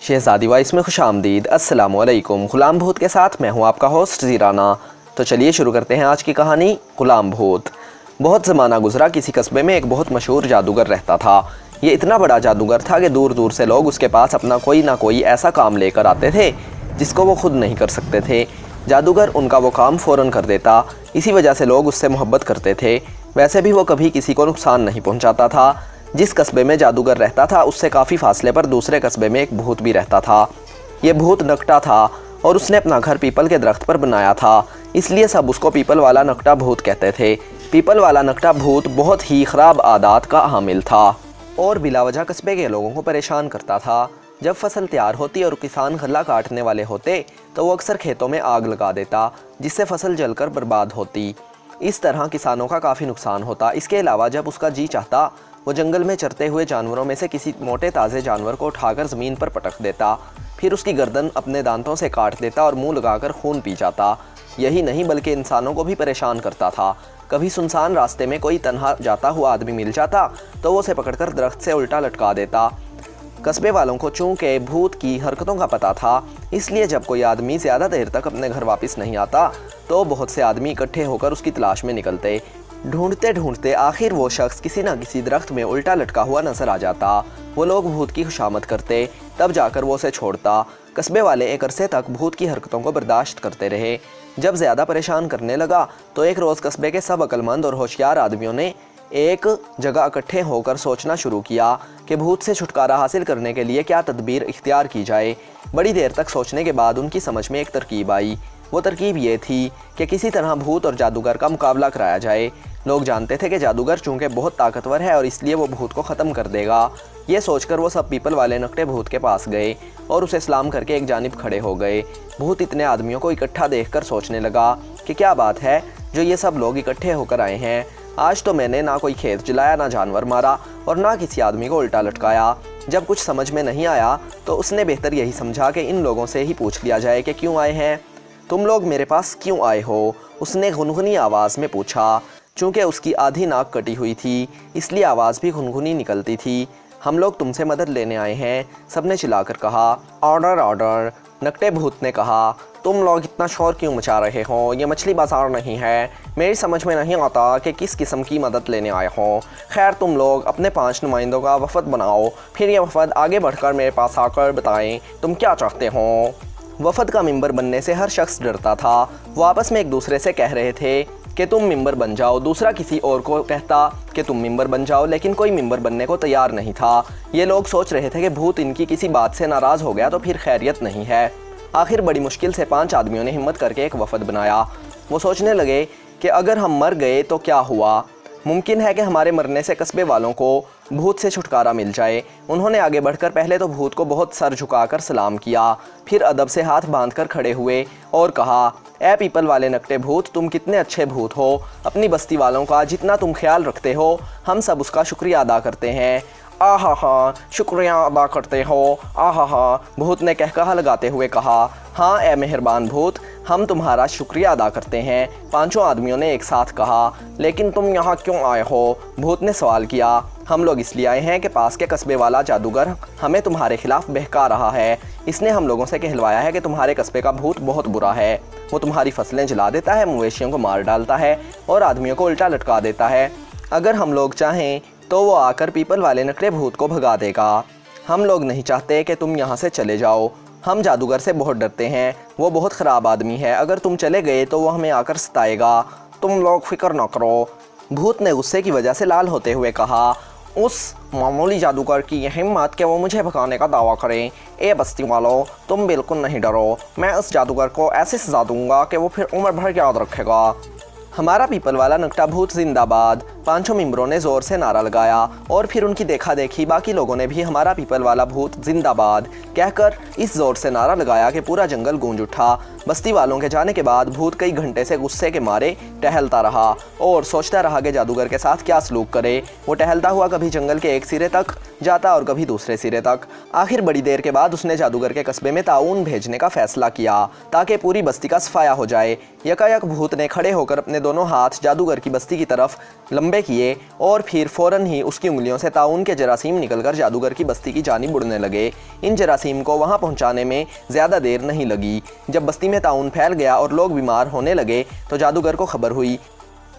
शहजादी voice में खुश आमदीद। अस्सलाम वालेकुम। गुलाम भूत के साथ मैं हूँ आपका होस्ट ज़ीराना। तो चलिए शुरू करते हैं आज की कहानी गुलाम भूत। बहुत ज़माना गुजरा, किसी कस्बे में एक बहुत मशहूर जादूगर रहता था। ये इतना बड़ा जादूगर था कि दूर दूर से लोग उसके पास अपना कोई ना कोई ऐसा काम लेकर आते थे जिसको वो खुद नहीं कर सकते थे। जादूगर उनका वो काम फ़ौरन कर देता, इसी वजह से लोग उससे मोहब्बत करते थे। वैसे भी वो कभी किसी को नुकसान नहीं पहुंचाता था। जिस कस्बे में जादूगर रहता था उससे काफ़ी फासले पर दूसरे कस्बे में एक भूत भी रहता था। ये भूत नकटा था और उसने अपना घर पीपल के दरख्त पर बनाया था, इसलिए सब उसको पीपल वाला नकटा भूत कहते थे। पीपल वाला नकटा भूत बहुत ही ख़राब आदत का हामिल था और बिलावजह कस्बे के लोगों को परेशान करता था। जब फसल तैयार होती और किसान गल्ला काटने वाले होते तो वो अक्सर खेतों में आग लगा देता, जिससे फसल जलकर बर्बाद होती। इस तरह किसानों का काफ़ी नुकसान होता। इसके अलावा जब उसका जी चाहता वो जंगल में चरते हुए जानवरों में से किसी मोटे ताज़े जानवर को उठाकर ज़मीन पर पटक देता, फिर उसकी गर्दन अपने दांतों से काट देता और मुंह लगाकर खून पी जाता। यही नहीं बल्कि इंसानों को भी परेशान करता था। कभी सुनसान रास्ते में कोई तन्हा जाता हुआ आदमी मिल जाता तो वो उसे पकड़कर दरख्त से उल्टा लटका देता। कस्बे वालों को चूँकि भूत की हरकतों का पता था, इसलिए जब कोई आदमी ज़्यादा देर तक अपने घर वापस नहीं आता तो बहुत से आदमी इकट्ठे होकर उसकी तलाश में निकलते। ढूंढते ढूंढते आखिर वो शख्स किसी न किसी दरख्त में उल्टा लटका हुआ नजर आ जाता। वो लोग भूत की खुशामद करते, तब जाकर वो उसे छोड़ता। कस्बे वाले एक अरसे तक भूत की हरकतों को बर्दाश्त करते रहे। जब ज़्यादा परेशान करने लगा तो एक रोज़ कस्बे के सब अक्लमंद और होशियार आदमियों ने एक जगह इकट्ठे होकर सोचना शुरू किया कि भूत से छुटकारा हासिल करने के लिए क्या तदबीर इख्तियार की जाए। बड़ी देर तक सोचने के बाद उनकी समझ में एक तरकीब आई। वो तरकीब ये थी कि किसी तरह भूत और जादूगर का मुकाबला कराया जाए। लोग जानते थे कि जादूगर चूँकि बहुत ताकतवर है और इसलिए वो भूत को ख़त्म कर देगा। ये सोचकर वो सब पीपल वाले नकटे भूत के पास गए और उसे सलाम करके एक जानिब खड़े हो गए। भूत इतने आदमियों को इकट्ठा देखकर सोचने लगा कि क्या बात है जो ये सब लोग इकट्ठे होकर आए हैं। आज तो मैंने ना कोई खेत जलाया, ना जानवर मारा और ना किसी आदमी को उल्टा लटकाया। जब कुछ समझ में नहीं आया तो उसने बेहतर यही समझा कि इन लोगों से ही पूछ लिया जाए कि क्यों आए हैं, तुम लोग मेरे पास क्यों आए हो। उसने गुनगुनी आवाज़ में पूछा। चूँकि उसकी आधी नाक कटी हुई थी इसलिए आवाज़ भी गुनगुनी निकलती थी। हम लोग तुमसे मदद लेने आए हैं, सबने चिल्लाकर कहा। ऑर्डर ऑर्डर, नकटे भूत ने कहा। तुम लोग इतना शोर क्यों मचा रहे हो, ये मछली बाजार नहीं है। मेरी समझ में नहीं आता कि किस किस्म की मदद लेने आए हो। खैर तुम लोग अपने 5 नुमाइंदों का वफद बनाओ, फिर ये वफद आगे बढ़कर मेरे पास आकर बताएं तुम क्या चाहते हो। वफद का मेंबर बनने से हर शख्स डरता था। वो आपस में एक दूसरे से कह रहे थे कि तुम मेंबर बन जाओ, दूसरा किसी और को कहता कि तुम मेंबर बन जाओ, लेकिन कोई मेंबर बनने को तैयार नहीं था। ये लोग सोच रहे थे कि भूत इनकी किसी बात से नाराज़ हो गया तो फिर खैरियत नहीं है। आखिर बड़ी मुश्किल से 5 आदमियों ने हिम्मत करके एक वफद बनाया। वो सोचने लगे कि अगर हम मर गए तो क्या हुआ, मुमकिन है कि हमारे मरने से कस्बे वालों को भूत से छुटकारा मिल जाए। उन्होंने आगे बढ़कर पहले तो भूत को बहुत सर झुकाकर सलाम किया, फिर अदब से हाथ बांधकर खड़े हुए और कहा, ए पीपल वाले नकटे भूत, तुम कितने अच्छे भूत हो। अपनी बस्ती वालों का जितना तुम ख्याल रखते हो हम सब उसका शुक्रिया अदा करते हैं। आहा हा, शुक्रिया अदा करते हो, आहा हा, भूत ने कहकहा लगाते हुए कहा। हाँ ए मेहरबान भूत, हम तुम्हारा शुक्रिया अदा करते हैं, 5 आदमियों ने एक साथ कहा। लेकिन तुम यहाँ क्यों आए हो, भूत ने सवाल किया। हम लोग इसलिए आए हैं कि पास के कस्बे वाला जादूगर हमें तुम्हारे खिलाफ बहका रहा है। इसने हम लोगों से कहलवाया है कि तुम्हारे कस्बे का भूत बहुत बुरा है। वो तुम्हारी फसलें जला देता है, मवेशियों को मार डालता है और आदमियों को उल्टा लटका देता है। अगर हम लोग चाहें तो वो आकर पीपल वाले नकटे भूत को भगा देगा। हम लोग नहीं चाहते कि तुम यहाँ से चले जाओ। हम जादूगर से बहुत डरते हैं, वो बहुत ख़राब आदमी है। अगर तुम चले गए तो वो हमें आकर सताएगा। तुम लोग फिक्र ना करो, भूत ने गुस्से की वजह से लाल होते हुए कहा। उस मामूली जादूगर की यह हिम्मत कि वो मुझे भगाने का दावा करें। ए बस्ती वालों, तुम बिल्कुल नहीं डरो, मैं उस जादूगर को ऐसे सजा दूंगा कि वो फिर उम्र भर याद रखेगा। हमारा पीपल वाला नकटा भूत जिंदाबाद, 5 मेंबरों ने ज़ोर से नारा लगाया और फिर उनकी देखा देखी बाकी लोगों ने भी हमारा पीपल वाला भूत जिंदाबाद कहकर इस ज़ोर से नारा लगाया कि पूरा जंगल गूंज उठा। बस्ती वालों के जाने के बाद भूत कई घंटे से गुस्से के मारे टहलता रहा और सोचता रहा कि जादूगर के साथ क्या सलूक करे। वो टहलता हुआ कभी जंगल के एक सिरे तक जाता और कभी दूसरे सिरे तक। आखिर बड़ी देर के बाद उसने जादूगर के कस्बे में ताउन भेजने का फैसला किया ताकि पूरी बस्ती का सफाया हो जाए। यकायक भूत ने खड़े होकर अपने दोनों हाथ जादूगर की बस्ती की तरफ लंबे लंबे किए और फिर फ़ौरन ही उसकी उंगलियों से ताउन के जरासीम निकलकर जादूगर की बस्ती की जानिब उड़ने लगे। इन जरासीम को वहां पहुंचाने में ज़्यादा देर नहीं लगी। जब बस्ती में ताउन फैल गया और लोग बीमार होने लगे तो जादूगर को खबर हुई।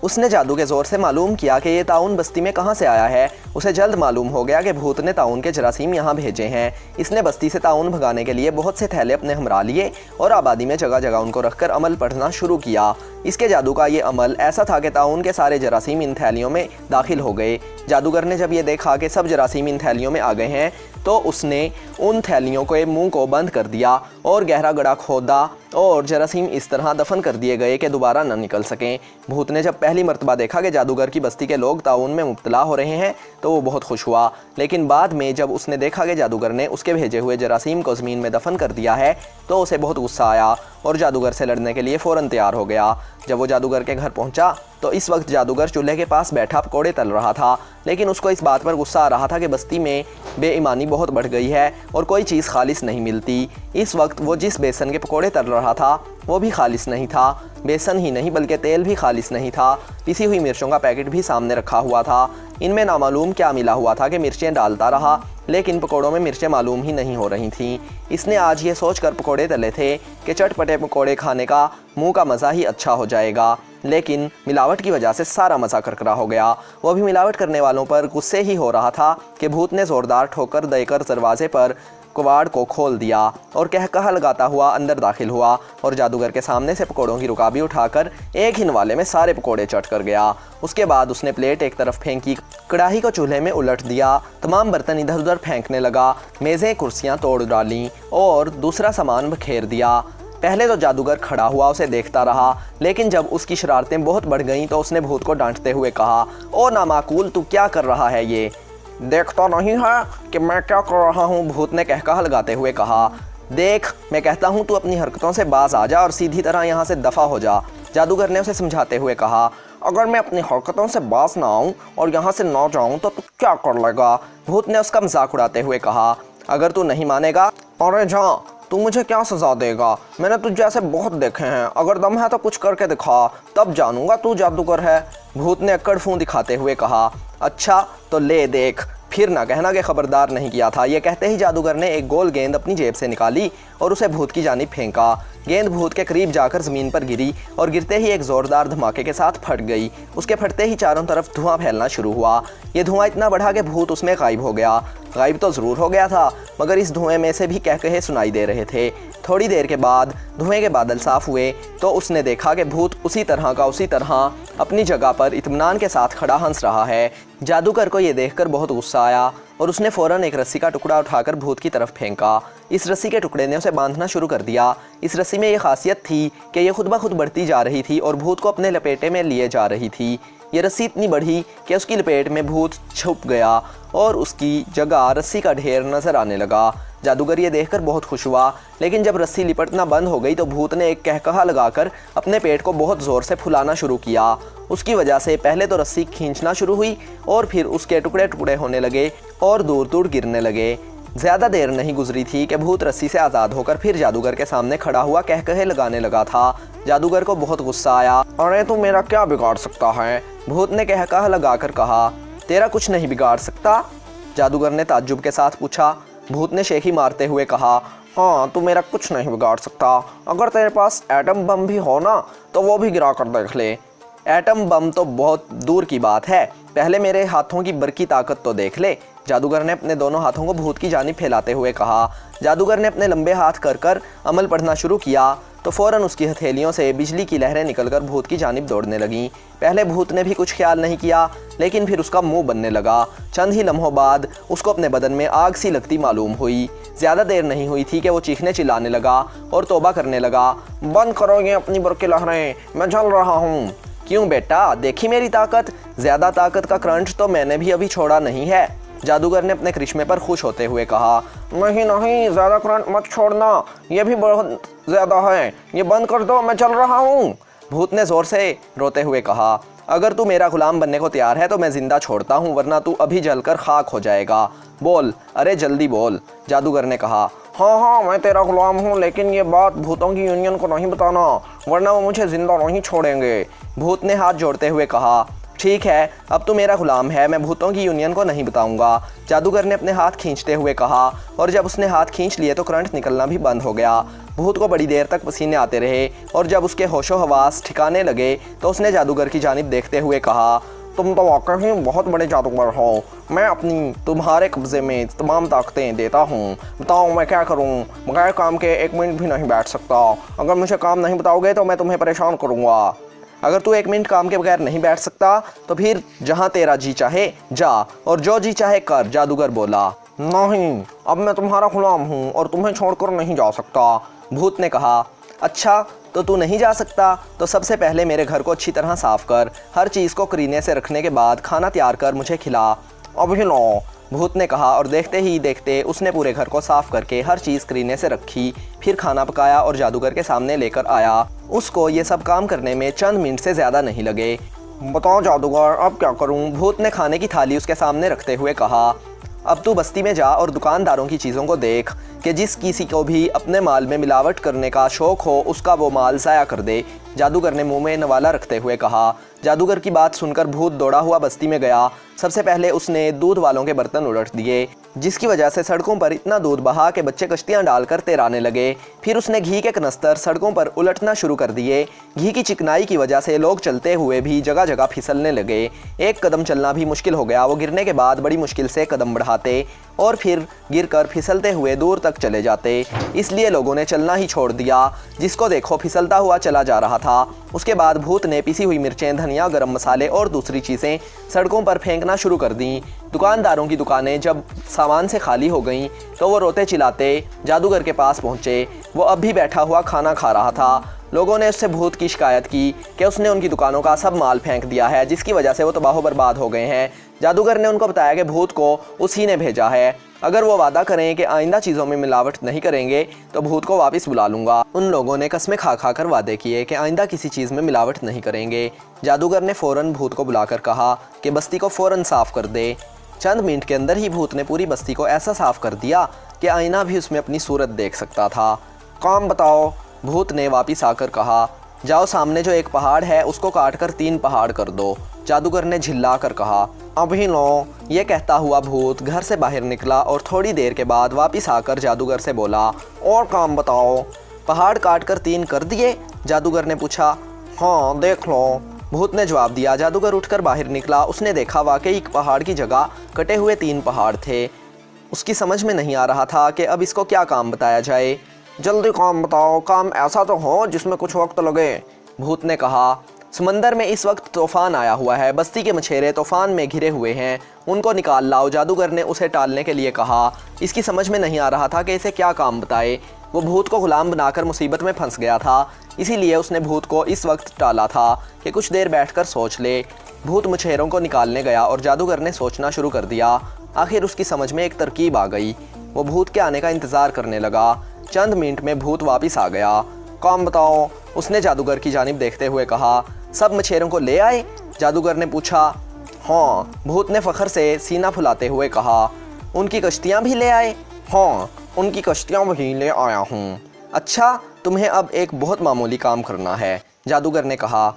उसने जादू के ज़ोर से मालूम किया कि ये ताउन बस्ती में कहाँ से आया है। उसे जल्द मालूम हो गया कि भूत ने ताउन के जरासीम यहाँ भेजे हैं। इसने बस्ती से ताउन भगाने के लिए बहुत से थैले अपने हमरा लिए और आबादी में जगह जगह उनको रखकर अमल पढ़ना शुरू किया। इसके जादू का ये अमल ऐसा था कि ताउन के सारे जरासीम इन थैलियों में दाखिल हो गए। जादूगर ने जब ये देखा कि सब जरासीम इन थैलियों में आ गए हैं तो उसने उन थैलियों के मुंह को बंद कर दिया और गहरा गड्ढा खोदा और जरासीम इस तरह दफन कर दिए गए कि दोबारा न निकल सकें। भूत ने जब पहली मर्तबा देखा कि जादूगर की बस्ती के लोग ताउन में मुब्तला हो रहे हैं तो वो बहुत खुश हुआ, लेकिन बाद में जब उसने देखा कि जादूगर ने उसके भेजे हुए जरासीम को ज़मीन में दफन कर दिया है तो उसे बहुत गुस्सा आया और जादूगर से लड़ने के लिए फ़ौरन तैयार हो गया। जब वो जादूगर के घर पहुंचा तो इस वक्त जादूगर चूल्हे के पास बैठा पकौड़े तल रहा था, लेकिन उसको इस बात पर गुस्सा आ रहा था कि बस्ती में बेईमानी बहुत बढ़ गई है और कोई चीज़ खालिस नहीं मिलती। इस वक्त वो जिस बेसन के पकौड़े तल रहा था वो भी खालिस नहीं था। बेसन ही नहीं बल्कि तेल भी खालिस नहीं था। पिसी हुई मिर्चों का पैकेट भी सामने रखा हुआ था। इनमें नामालूम क्या मिला हुआ था कि मिर्चें डालता रहा, लेकिन पकौड़ों में मिर्चें मालूम ही नहीं हो रही थीं। इसने आज ये सोचकर पकौड़े तले थे कि चटपटे पकौड़े खाने का मुंह का मज़ा ही अच्छा हो जाएगा, लेकिन मिलावट की वजह से सारा मज़ा करकरा हो गया। वो भी मिलावट करने वालों पर गुस्से ही हो रहा था कि भूत ने ज़ोरदार ठोकर देकर दरवाजे पर कबाड़ को खोल दिया और कहकहा लगाता हुआ अंदर दाखिल हुआ और जादूगर के सामने से पकौड़ों की रुकाबी उठाकर एक ही नवाले में सारे पकौड़े चट कर गया। उसके बाद उसने प्लेट एक तरफ फेंकी, कढ़ाई को चूल्हे में उलट दिया, तमाम बर्तन इधर उधर फेंकने लगा, मेज़ें कुर्सियाँ तोड़ डालीं और दूसरा सामान बखेर दिया। पहले तो जादूगर खड़ा हुआ उसे देखता रहा, लेकिन जब उसकी शरारतें बहुत बढ़ गईं तो उसने भूत को डांटते हुए कहा, ओ नामाकूल, तू क्या कर रहा है ये? देखता नहीं है कि मैं क्या कर रहा हूँ? भूत ने कहकहा लगाते हुए कहा। देख, मैं कहता हूँ तू अपनी हरकतों से बाज आ जा और सीधी तरह यहाँ से दफ़ा हो जा। जादूगर ने उसे समझाते हुए कहा, अगर मैं अपनी हरकतों से बाज ना आऊँ और यहाँ से ना जाऊँ तो तू क्या कर लेगा? भूत ने उसका मजाक उड़ाते हुए कहा, अगर तू नहीं मानेगा अरे जा, तू मुझे क्या सज़ा देगा? मैंने तुझ जैसे बहुत देखे हैं, अगर दम है तो कुछ करके दिखा, तब जानूंगा तू जादूगर है। भूत ने अक्कड़ फूं दिखाते हुए कहा, अच्छा तो ले देख, फिर ना कहना कि खबरदार नहीं किया था। ये कहते ही जादूगर ने एक गोल गेंद अपनी जेब से निकाली और उसे भूत की जानिब फेंका। गेंद भूत के करीब जाकर ज़मीन पर गिरी और गिरते ही एक ज़ोरदार धमाके के साथ फट गई। उसके फटते ही चारों तरफ धुआं फैलना शुरू हुआ। ये धुआं इतना बढ़ा कि भूत उसमें गायब हो गया। गायब तो ज़रूर हो गया था, मगर इस धुएं में से भी कहकहे सुनाई दे रहे थे। थोड़ी देर के बाद धुएं के बादल साफ़ हुए तो उसने देखा कि भूत उसी तरह अपनी जगह पर इत्मीनान के साथ खड़ा हंस रहा है। जादूगर को ये देखकर बहुत गुस्सा आया और उसने फ़ौरन एक रस्सी का टुकड़ा उठाकर भूत की तरफ फेंका। इस रस्सी के टुकड़े ने उसे बांधना शुरू कर दिया। इस रस्सी में ये खासियत थी कि ये खुद ब खुद बढ़ती जा रही थी और भूत को अपने लपेटे में लिए जा रही थी। ये रस्सी इतनी बढ़ी कि उसकी लपेट में भूत छुप गया और उसकी जगह रस्सी का ढेर नज़र आने लगा। जादूगर ये देखकर बहुत खुश हुआ, लेकिन जब रस्सी लिपटना बंद हो गई तो भूत ने एक कहकहा लगाकर अपने पेट को बहुत ज़ोर से फुलाना शुरू किया। उसकी वजह से पहले तो रस्सी खींचना शुरू हुई और फिर उसके टुकड़े टुकड़े होने लगे और दूर दूर गिरने लगे। ज़्यादा देर नहीं गुजरी थी कि भूत रस्सी से आज़ाद होकर फिर जादूगर के सामने खड़ा हुआ कहकहे लगाने लगा था। जादूगर को बहुत गुस्सा आया। अरे तू मेरा क्या बिगाड़ सकता है? भूत ने कहकहा लगाकर कहा। तेरा कुछ नहीं बिगाड़ सकता? जादूगर ने ताज्जुब के साथ पूछा। भूत ने शेखी मारते हुए कहा, हाँ, तू मेरा कुछ नहीं बिगाड़ सकता। अगर तेरे पास एटम बम भी हो ना तो वो भी गिरा कर देख ले। एटम बम तो बहुत दूर की बात है, पहले मेरे हाथों की बरकी ताकत तो देख ले। जादूगर ने अपने दोनों हाथों को भूत की जानिब फैलाते हुए कहा। जादूगर ने अपने लंबे हाथ कर अमल पढ़ना शुरू किया तो फ़ौरन उसकी हथेलियों से बिजली की लहरें निकलकर भूत की जानिब दौड़ने लगीं। पहले भूत ने भी कुछ ख्याल नहीं किया, लेकिन फिर उसका मुंह बनने लगा। चंद ही लम्हों बाद उसको अपने बदन में आग सी लगती मालूम हुई। ज़्यादा देर नहीं हुई थी कि वो चीखने चिल्लाने लगा और तौबा करने लगा, बंद करो ये अपनी बरकी लहरें, मैं जल रहा हूँ। क्यों बेटा, देखी मेरी ताकत? ज़्यादा ताकत का करंट तो मैंने भी अभी छोड़ा नहीं है। जादूगर ने अपने करिश्मे पर खुश होते हुए कहा, नहीं नहीं, ज़्यादा करंट मत छोड़ना, ये भी बहुत ज़्यादा है, ये बंद कर दो, मैं चल रहा हूँ। भूत ने ज़ोर से रोते हुए कहा, अगर तू मेरा गुलाम बनने को तैयार है तो मैं ज़िंदा छोड़ता हूँ, वरना तू अभी जलकर खाक हो जाएगा। बोल, अरे जल्दी बोल। जादूगर ने कहा, हाँ हाँ, मैं तेरा गुलाम हूँ, लेकिन ये बात भूतों की यूनियन को नहीं बताना, वरना वो मुझे ज़िंदा नहीं छोड़ेंगे। भूत ने हाथ जोड़ते हुए कहा, ठीक है, अब तू मेरा गुलाम है, मैं भूतों की यूनियन को नहीं बताऊंगा, जादूगर ने अपने हाथ खींचते हुए कहा। और जब उसने हाथ खींच लिए तो करंट निकलना भी बंद हो गया। भूत को बड़ी देर तक पसीने आते रहे और जब उसके होशो हवास ठिकाने लगे तो उसने जादूगर की जानिब देखते हुए कहा, तुम तो वाकई बहुत बड़े जादूगर हो, मैं अपनी तुम्हारे कब्जे में तमाम ताकतें देता हूँ, बताओ मैं क्या करूँ? बगैर काम के 1 मिनट भी नहीं बैठ सकता, अगर मुझे काम नहीं बताओगे तो मैं तुम्हें परेशान करूँगा। अगर तू 1 मिनट काम के बगैर नहीं बैठ सकता तो फिर जहाँ तेरा जी चाहे जा और जो जी चाहे कर, जादूगर बोला। नहीं, अब मैं तुम्हारा गुलाम हूँ और तुम्हें छोड़कर नहीं जा सकता, भूत ने कहा। अच्छा, तो तू नहीं जा सकता तो सबसे पहले मेरे घर को अच्छी तरह साफ़ कर, हर चीज़ को करीने से रखने के बाद खाना तैयार कर मुझे खिला। अभी लो, भूत ने कहा और देखते ही देखते उसने पूरे घर को साफ़ करके हर चीज़ करीने से रखी, फिर खाना पकाया और जादूगर के सामने लेकर आया। उसको ये सब काम करने में चंद मिनट से ज़्यादा नहीं लगे। बताओ जादूगर, अब क्या करूं? भूत ने खाने की थाली उसके सामने रखते हुए कहा। अब तू बस्ती में जा और दुकानदारों की चीज़ों को देख कि जिस किसी को भी अपने माल में मिलावट करने का शौक़ हो उसका वो माल ज़ाया कर दे, जादूगर ने मुंह में नवाला रखते हुए कहा। जादूगर की बात सुनकर भूत दौड़ा हुआ बस्ती में गया। सबसे पहले उसने दूध वालों के बर्तन उलट दिए, जिसकी वजह से सड़कों पर इतना दूध बहा कि बच्चे कश्तियाँ डालकर तैराने लगे। फिर उसने घी के कनस्तर सड़कों पर उलटना शुरू कर दिए। घी की चिकनाई की वजह से लोग चलते हुए भी जगह जगह फिसलने लगे। एक कदम चलना भी मुश्किल हो गया। वो गिरने के बाद बड़ी मुश्किल से कदम बढ़ाते और फिर गिरकर फिसलते हुए दूर तक चले जाते। इसलिए लोगों ने चलना ही छोड़ दिया। जिसको देखो फिसलता हुआ चला जा रहा था। उसके बाद भूत ने पिसी हुई मिर्चें, धनिया, गरम मसाले और दूसरी चीज़ें सड़कों पर फेंकना शुरू कर दी। दुकानदारों की दुकानें जब सामान से खाली हो गईं तो वो रोते चिल्लाते जादूगर के पास पहुँचे। वो अब भी बैठा हुआ खाना खा रहा था। लोगों ने उससे भूत की शिकायत की कि उसने उनकी दुकानों का सब माल फेंक दिया है, जिसकी वजह से वो तबाह बर्बाद हो गए हैं। जादूगर ने उनको बताया कि भूत को उसी ने भेजा है। अगर वो वादा करें कि आइंदा चीज़ों में मिलावट नहीं करेंगे तो भूत को वापस बुला लूँगा। उन लोगों ने कस्में खा खा कर वादे किए कि आइंदा किसी चीज़ में मिलावट नहीं करेंगे। जादूगर ने फ़ौरन भूत को बुलाकर कहा कि बस्ती को फ़ौरन साफ़ कर दे। चंद मिनट के अंदर ही भूत ने पूरी बस्ती को ऐसा साफ़ कर दिया कि आईना भी उसमें अपनी सूरत देख सकता था। काम बताओ, भूत ने वापस आकर कहा। जाओ, सामने जो एक पहाड़ है उसको काट कर 3 पहाड़ कर दो, जादूगर ने झिल्ला कर कहा। अभी लो, ये कहता हुआ भूत घर से बाहर निकला और थोड़ी देर के बाद वापस आकर जादूगर से बोला, और काम बताओ। पहाड़ काट कर 3 कर दिए, जादूगर ने पूछा। हाँ, देख लो, भूत ने जवाब दिया। जादूगर उठकर बाहर निकला। उसने देखा वाकई एक पहाड़ की जगह कटे हुए 3 पहाड़ थे। उसकी समझ में नहीं आ रहा था कि अब इसको क्या काम बताया जाए। जल्दी काम बताओ, काम ऐसा तो हो जिसमें कुछ वक्त लगे, भूत ने कहा। समंदर में इस वक्त तूफान आया हुआ है, बस्ती के मछेरे तूफान में घिरे हुए हैं, उनको निकाल लाओ, जादूगर ने उसे टालने के लिए कहा। इसकी समझ में नहीं आ रहा था कि इसे क्या काम बताए। वो भूत को गुलाम बनाकर मुसीबत में फंस गया था, इसीलिए उसने भूत को इस वक्त टाला था कि कुछ देर बैठकर सोच ले। भूत मछेरों को निकालने गया और जादूगर ने सोचना शुरू कर दिया। आखिर उसकी समझ में एक तरकीब आ गई। वो भूत के आने का इंतज़ार करने लगा। चंद मिनट में भूत वापस आ गया। काम बताओ, उसने जादूगर की जानिब देखते हुए कहा। सब मछेरों को ले आए, जादूगर ने पूछा। हाँ, भूत ने फ़ख्र से सीना फुलाते हुए कहा। उनकी कश्तियाँ भी ले आए? हाँ, उनकी कश्तियाँ भी ले आया हूँ। अच्छा, तुम्हें अब एक बहुत मामूली काम करना है, जादूगर ने कहा।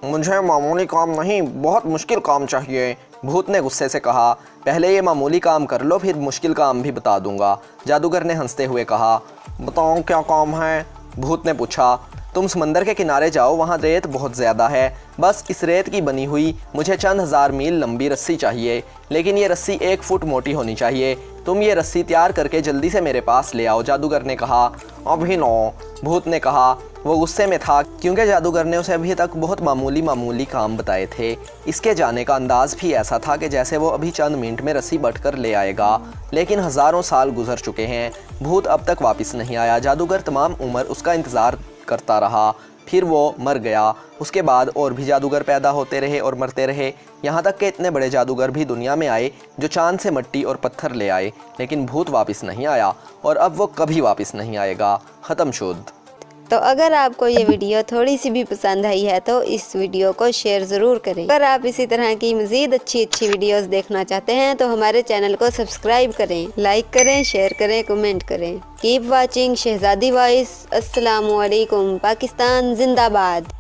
मुझे मामूली काम नहीं, बहुत मुश्किल काम चाहिए, भूत ने गुस्से से कहा। पहले ये मामूली काम कर लो, फिर मुश्किल काम भी बता दूंगा, जादूगर ने हंसते हुए कहा। बताओ क्या काम है, भूत ने पूछा। तुम समंदर के किनारे जाओ, वहाँ रेत बहुत ज़्यादा है। बस इस रेत की बनी हुई मुझे चंद हज़ार मील लंबी रस्सी चाहिए, लेकिन ये रस्सी 1 फुट मोटी होनी चाहिए। तुम ये रस्सी तैयार करके जल्दी से मेरे पास ले आओ, जादूगर ने कहा। अभी नो, भूत ने कहा। वो गुस्से में था क्योंकि जादूगर ने उसे अभी तक बहुत मामूली काम बताए थे। इसके जाने का अंदाज़ भी ऐसा था कि जैसे वो अभी चंद मिनट में रस्सी बट कर ले आएगा, लेकिन हज़ारों साल गुजर चुके हैं, भूत अब तक वापस नहीं आया। जादूगर तमाम उम्र उसका इंतज़ार करता रहा, फिर वो मर गया। उसके बाद और भी जादूगर पैदा होते रहे और मरते रहे, यहाँ तक कि इतने बड़े जादूगर भी दुनिया में आए जो चांद से मिट्टी और पत्थर ले आए, लेकिन भूत वापस नहीं आया और अब वो कभी वापस नहीं आएगा। ख़त्म शुद्ध। तो अगर आपको ये वीडियो थोड़ी सी भी पसंद आई है तो इस वीडियो को शेयर ज़रूर करें। अगर आप इसी तरह की मज़ीद अच्छी वीडियोस देखना चाहते हैं तो हमारे चैनल को सब्सक्राइब करें, लाइक करें, शेयर करें, कमेंट करें। कीप वाचिंग शहजादी वॉइस। अस्सलामु अलैकुम। पाकिस्तान जिंदाबाद।